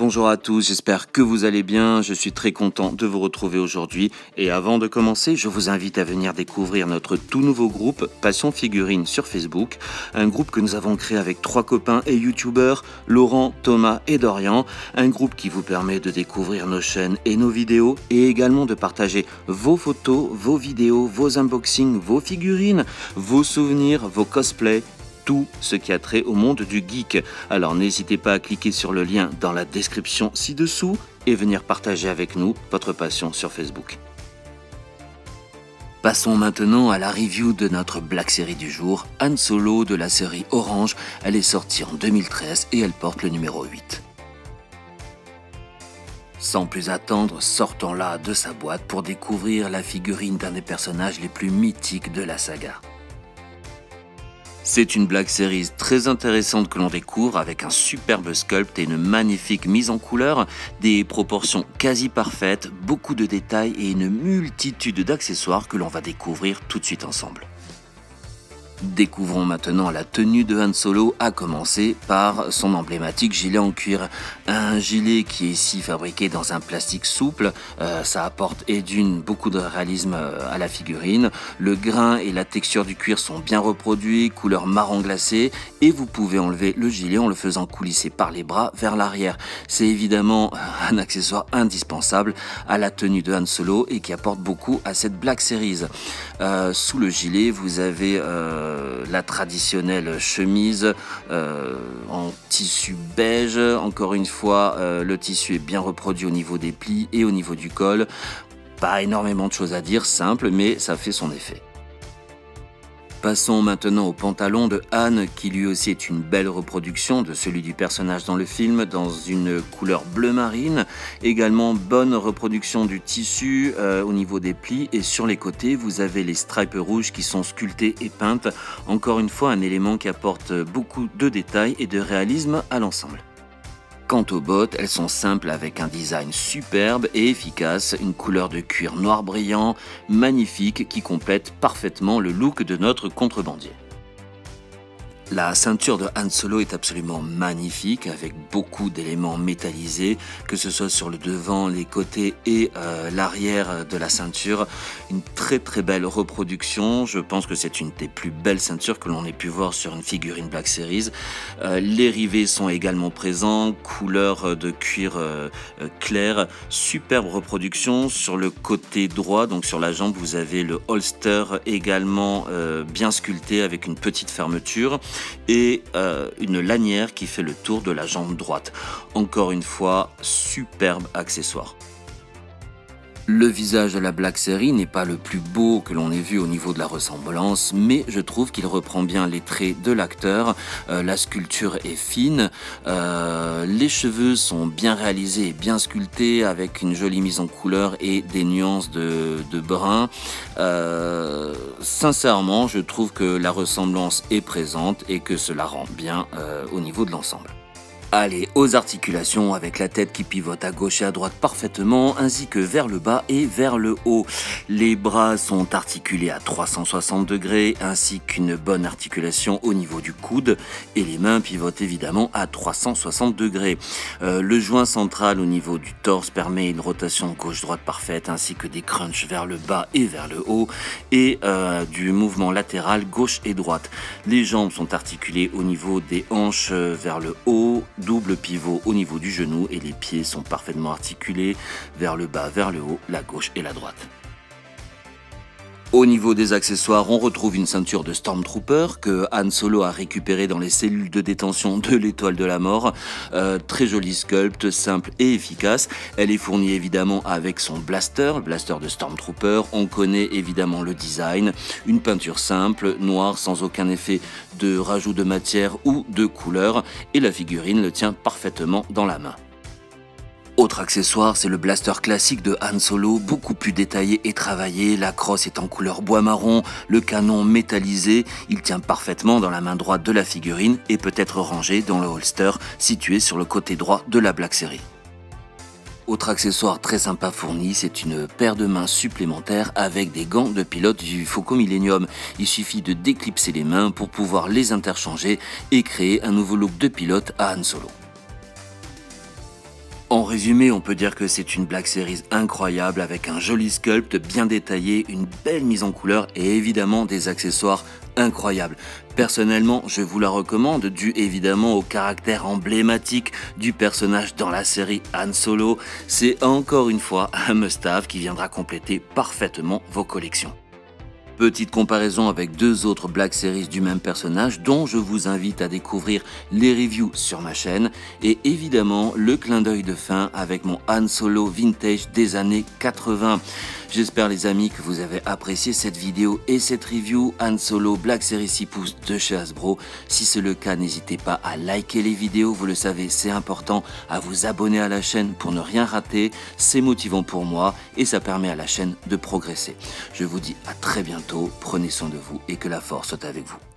Bonjour à tous, j'espère que vous allez bien, je suis très content de vous retrouver aujourd'hui et avant de commencer, je vous invite à venir découvrir notre tout nouveau groupe Passion Figurine sur Facebook, un groupe que nous avons créé avec 3 copains et youtubeurs, Laurent, Thomas et Dorian, un groupe qui vous permet de découvrir nos chaînes et nos vidéos et également de partager vos photos, vos vidéos, vos unboxings, vos figurines, vos souvenirs, vos cosplays, tout ce qui a trait au monde du geek. Alors n'hésitez pas à cliquer sur le lien dans la description ci-dessous et venir partager avec nous votre passion sur Facebook. Passons maintenant à la review de notre Black Series du jour, Han Solo de la série Orange. Elle est sortie en 2013 et elle porte le numéro 8. Sans plus attendre, sortons là de sa boîte pour découvrir la figurine d'un des personnages les plus mythiques de la saga. C'est une Black Series très intéressante que l'on découvre avec un superbe sculpt et une magnifique mise en couleur, des proportions quasi parfaites, beaucoup de détails et une multitude d'accessoires que l'on va découvrir tout de suite ensemble. Découvrons maintenant la tenue de Han Solo, à commencer par son emblématique gilet en cuir. Un gilet qui est ici fabriqué dans un plastique souple, ça apporte beaucoup de réalisme à la figurine. Le grain et la texture du cuir sont bien reproduits, couleur marron glacé, et vous pouvez enlever le gilet en le faisant coulisser par les bras vers l'arrière. C'est évidemment un accessoire indispensable à la tenue de Han Solo et qui apporte beaucoup à cette Black Series. Sous le gilet, vous avez la traditionnelle chemise en tissu beige. Encore une fois, le tissu est bien reproduit au niveau des plis et au niveau du col. Pas énormément de choses à dire, simple, mais ça fait son effet. Passons maintenant au pantalon de Han, qui lui aussi est une belle reproduction de celui du personnage dans le film, dans une couleur bleu marine. Également bonne reproduction du tissu au niveau des plis, et sur les côtés vous avez les stripes rouges qui sont sculptées et peintes. Encore une fois un élément qui apporte beaucoup de détails et de réalisme à l'ensemble. Quant aux bottes, elles sont simples avec un design superbe et efficace, une couleur de cuir noir brillant, magnifique, qui complète parfaitement le look de notre contrebandier. La ceinture de Han Solo est absolument magnifique avec beaucoup d'éléments métallisés, que ce soit sur le devant, les côtés et l'arrière de la ceinture. Une très belle reproduction, je pense que c'est une des plus belles ceintures que l'on ait pu voir sur une figurine Black Series. Les rivets sont également présents, couleur de cuir clair, superbe reproduction. Sur le côté droit, donc sur la jambe, vous avez le holster également bien sculpté avec une petite fermeture et une lanière qui fait le tour de la jambe droite. Encore une fois, superbe accessoire. Le visage de la Black Series n'est pas le plus beau que l'on ait vu au niveau de la ressemblance, mais je trouve qu'il reprend bien les traits de l'acteur. La sculpture est fine, les cheveux sont bien réalisés et bien sculptés avec une jolie mise en couleur et des nuances de brun. Sincèrement, je trouve que la ressemblance est présente et que cela rend bien au niveau de l'ensemble. Allez, aux articulations avec la tête qui pivote à gauche et à droite parfaitement, ainsi que vers le bas et vers le haut. Les bras sont articulés à 360 degrés, ainsi qu'une bonne articulation au niveau du coude, et les mains pivotent évidemment à 360 degrés. Le joint central au niveau du torse permet une rotation gauche-droite parfaite, ainsi que des crunchs vers le bas et vers le haut, et du mouvement latéral gauche et droite. Les jambes sont articulées au niveau des hanches vers le haut, double pivot au niveau du genou, et les pieds sont parfaitement articulés vers le bas, vers le haut, la gauche et la droite. Au niveau des accessoires, on retrouve une ceinture de Stormtrooper que Han Solo a récupérée dans les cellules de détention de l'étoile de la mort. Très joli sculpt, simple et efficace. Elle est fournie évidemment avec son blaster, le blaster de Stormtrooper. On connaît évidemment le design, une peinture simple, noire, sans aucun effet de rajout de matière ou de couleur. Et la figurine le tient parfaitement dans la main. Autre accessoire, c'est le blaster classique de Han Solo, beaucoup plus détaillé et travaillé. La crosse est en couleur bois marron, le canon métallisé. Il tient parfaitement dans la main droite de la figurine et peut être rangé dans le holster situé sur le côté droit de la Black Series. Autre accessoire très sympa fourni, c'est une paire de mains supplémentaires avec des gants de pilote du Faucon Millenium. Il suffit de déclipser les mains pour pouvoir les interchanger et créer un nouveau look de pilote à Han Solo. En résumé, on peut dire que c'est une Black Series incroyable avec un joli sculpt bien détaillé, une belle mise en couleur et évidemment des accessoires incroyables. Personnellement, je vous la recommande dû évidemment au caractère emblématique du personnage dans la série Han Solo. C'est encore une fois un must-have qui viendra compléter parfaitement vos collections. Petite comparaison avec deux autres Black Series du même personnage dont je vous invite à découvrir les reviews sur ma chaîne et évidemment le clin d'œil de fin avec mon Han Solo vintage des années 80. J'espère les amis que vous avez apprécié cette vidéo et cette review Han Solo Black Series 6 pouces de chez Hasbro. Si c'est le cas, n'hésitez pas à liker les vidéos, vous le savez c'est important, à vous abonner à la chaîne pour ne rien rater, c'est motivant pour moi et ça permet à la chaîne de progresser. Je vous dis à très bientôt, prenez soin de vous et que la force soit avec vous.